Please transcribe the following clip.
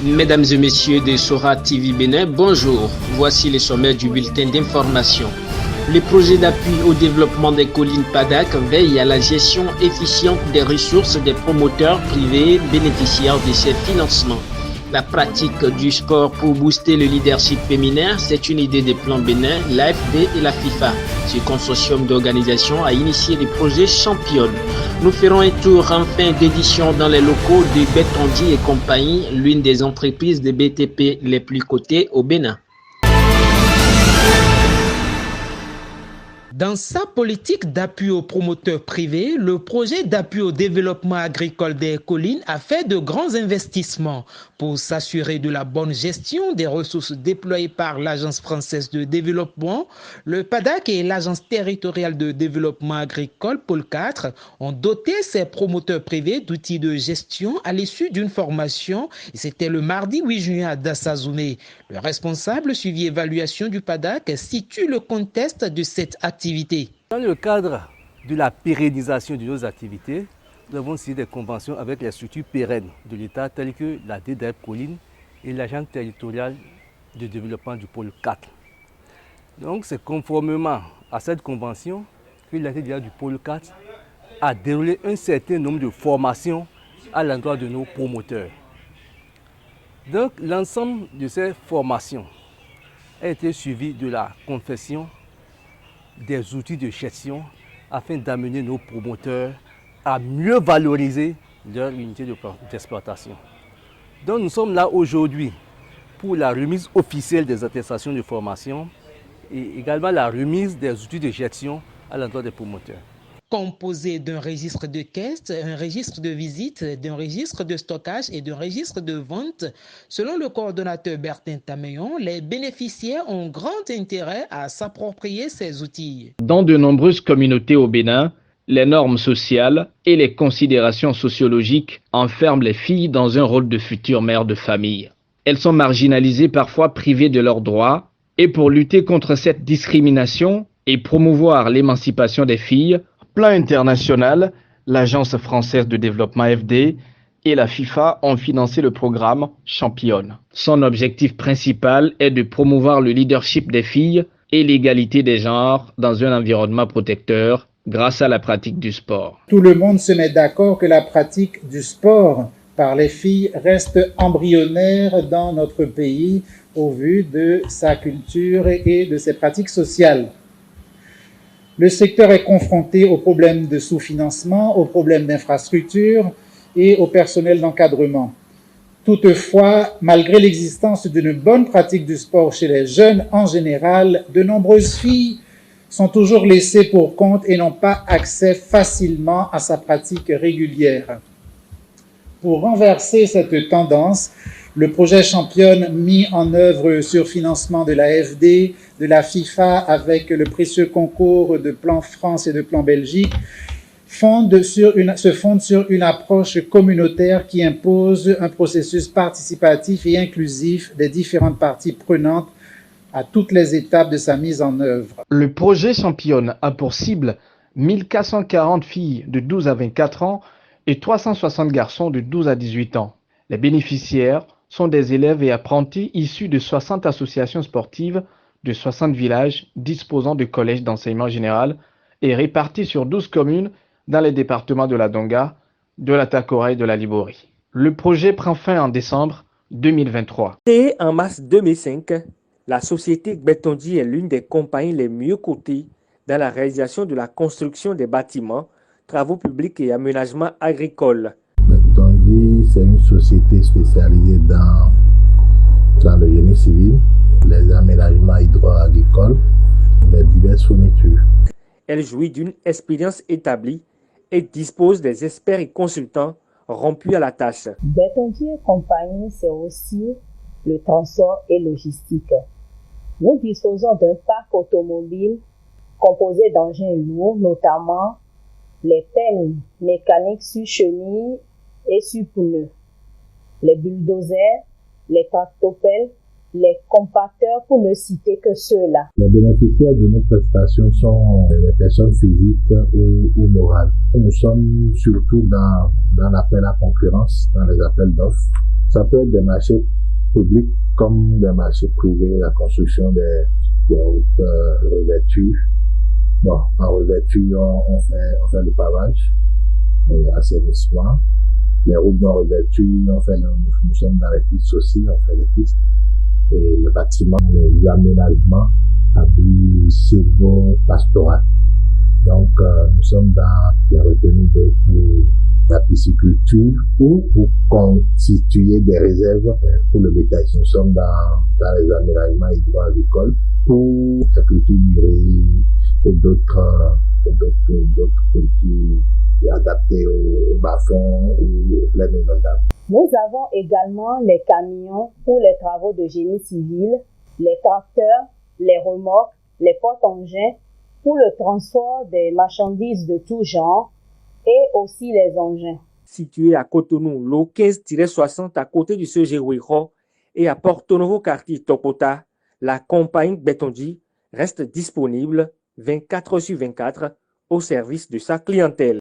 Mesdames et messieurs de Sora TV Bénin, bonjour. Voici les sommets du bulletin d'information. Le projet d'appui au développement des collines PADAC veille à la gestion efficiente des ressources des promoteurs privés bénéficiaires de ces financements. La pratique du sport pour booster le leadership féminin, c'est une idée des plans Bénin, l'AFD et la FIFA. Ce consortium d'organisations a initié le projet Championne. Nous ferons un tour en fin d'édition dans les locaux de Bétondi et compagnie, l'une des entreprises de BTP les plus cotées au Bénin. Dans sa politique d'appui aux promoteurs privés, le projet d'appui au développement agricole des collines a fait de grands investissements pour s'assurer de la bonne gestion des ressources déployées par l'Agence française de développement. Le PADAC et l'Agence territoriale de développement agricole, Pôle 4, ont doté ces promoteurs privés d'outils de gestion à l'issue d'une formation. C'était le mardi 8 juin à Dassazoumé. Le responsable suivi évaluation du PADAC situe le contexte de cette activité. Dans le cadre de la pérennisation de nos activités, nous avons signé des conventions avec les structures pérennes de l'État telles que la DDEP Colline et l'Agence territoriale de développement du Pôle 4. Donc c'est conformément à cette convention que l'Agence du Pôle 4 a déroulé un certain nombre de formations à l'endroit de nos promoteurs. Donc l'ensemble de ces formations a été suivi de la confection des outils de gestion afin d'amener nos promoteurs à mieux valoriser leur unité d'exploitation. Donc nous sommes là aujourd'hui pour la remise officielle des attestations de formation et également la remise des outils de gestion à l'endroit des promoteurs. Composé d'un registre de caisse, un registre de visite, d'un registre de stockage et d'un registre de vente. Selon le coordonnateur Bertin Tameyon, les bénéficiaires ont grand intérêt à s'approprier ces outils. Dans de nombreuses communautés au Bénin, les normes sociales et les considérations sociologiques enferment les filles dans un rôle de futures mères de famille. Elles sont marginalisées, parfois privées de leurs droits, et pour lutter contre cette discrimination et promouvoir l'émancipation des filles, plan international, l'Agence française de développement AFD et la FIFA ont financé le programme Championne. Son objectif principal est de promouvoir le leadership des filles et l'égalité des genres dans un environnement protecteur grâce à la pratique du sport. Tout le monde se met d'accord que la pratique du sport par les filles reste embryonnaire dans notre pays au vu de sa culture et de ses pratiques sociales. Le secteur est confronté aux problèmes de sous-financement, aux problèmes d'infrastructure et au personnel d'encadrement. Toutefois, malgré l'existence d'une bonne pratique du sport chez les jeunes en général, de nombreuses filles sont toujours laissées pour compte et n'ont pas accès facilement à sa pratique régulière. Pour renverser cette tendance, le projet Championne mis en œuvre sur financement de l'AFD, de la FIFA avec le précieux concours de Plan France et de Plan Belgique se fonde sur une approche communautaire qui impose un processus participatif et inclusif des différentes parties prenantes à toutes les étapes de sa mise en œuvre. Le projet Championne a pour cible 1440 filles de 12 à 24 ans et 360 garçons de 12 à 18 ans. Les bénéficiaires sont des élèves et apprentis issus de 60 associations sportives de 60 villages disposant de collèges d'enseignement général et répartis sur 12 communes dans les départements de la Donga, de la Takora et de la Libori. Le projet prend fin en décembre 2023. Créée en mars 2005, la société Bétondi est l'une des compagnies les mieux cotées dans la réalisation de la construction des bâtiments, travaux publics et aménagements agricoles. Bétondi, c'est une société spécialisée dans le génie civil, les aménagements hydro-agricoles, les diverses fournitures. Elle jouit d'une expérience établie et dispose des experts et consultants rompus à la tâche. Bétondi et compagnie, c'est aussi le transport et logistique. Nous disposons d'un parc automobile composé d'engins lourds, notamment les pelles mécaniques sur chenilles et sur pneus, les bulldozers, les tractopelles, les compacteurs, pour ne citer que ceux-là. Les bénéficiaires de nos prestations sont les personnes physiques ou morales. Nous sommes surtout dans l'appel à concurrence, dans les appels d'offres. Ça peut être des marchés publics comme des marchés privés, la construction des routes revêtues. Bon, en revêture, on fait le pavage, assainissement. Les routes non revêtues, nous sommes dans les pistes aussi, on fait les pistes. Et le bâtiment, les aménagements à but sylvo-pastoral. Donc, nous sommes dans les retenues d'eau pour la pisciculture ou pour constituer des réserves pour le bétail. Nous sommes dans les aménagements hydro-agricoles pour la culture du riz et d'autres cultures adaptées au bas-fond ou aux plaines inondables. Nous avons également les camions pour les travaux de génie civil, les tracteurs, les remorques, les porte-engins pour le transport des marchandises de tout genre et aussi les engins. Situé à Cotonou, l'eau 15-60 à côté du CGWIRO et à Porto Novo quartier Topota, la compagnie Gbetondi reste disponible 24h sur 24 au service de sa clientèle.